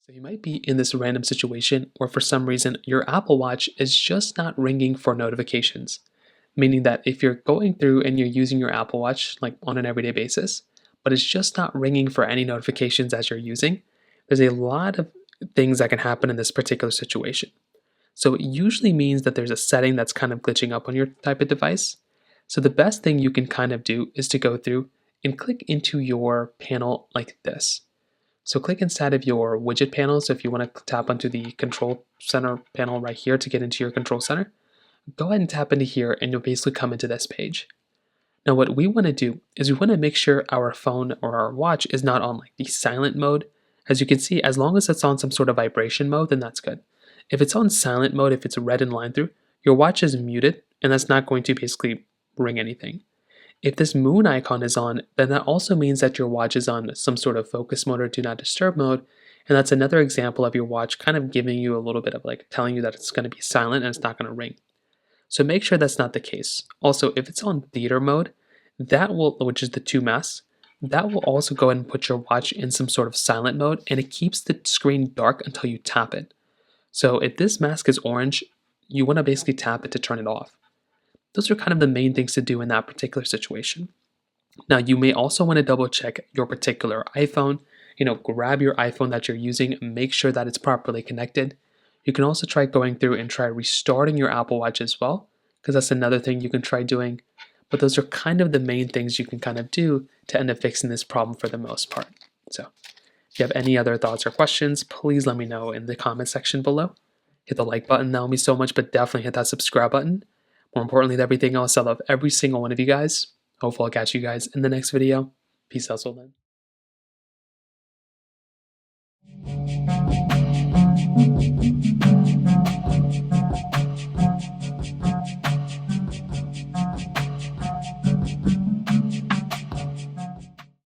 So you might be in this random situation where for some reason your Apple Watch is just not ringing for notifications. Meaning that if you're going through and you're using your Apple Watch like on an everyday basis, but it's just not ringing for any notifications as you're using, there's a lot of things that can happen in this particular situation. So it usually means that there's a setting that's kind of glitching up on your type of device. So the best thing you can kind of do is to go through and click into your panel like this. So click inside of your widget panel. So if you want to tap onto the control center panel right here to get into your control center, go ahead and tap into here and you'll basically come into this page. Now what we want to do is we want to make sure our phone or our watch is not on like the silent mode. As you can see, as long as it's on some sort of vibration mode, then that's good. If it's on silent mode, if it's red and line through, your watch is muted and that's not going to basically ring anything. If this moon icon is on, then that also means that your watch is on some sort of focus mode or do not disturb mode. And that's another example of your watch kind of giving you a little bit of like telling you that it's going to be silent and it's not going to ring. So make sure that's not the case. Also, if it's on theater mode, that will, which is the two masks, that will also go ahead and put your watch in some sort of silent mode and it keeps the screen dark until you tap it. So if this mask is orange, you want to basically tap it to turn it off. Those are kind of the main things to do in that particular situation. Now, you may also want to double check your particular iPhone. Grab your iPhone that you're using, make sure that it's properly connected. You can also try going through and try restarting your Apple Watch as well, because that's another thing you can try doing. But those are kind of the main things you can kind of do to end up fixing this problem for the most part. So if you have any other thoughts or questions, please let me know in the comment section below. Hit the like button, that will mean so much, but definitely hit that subscribe button. More importantly than everything else, I love every single one of you guys. Hopefully I'll catch you guys in the next video. Peace out, till then.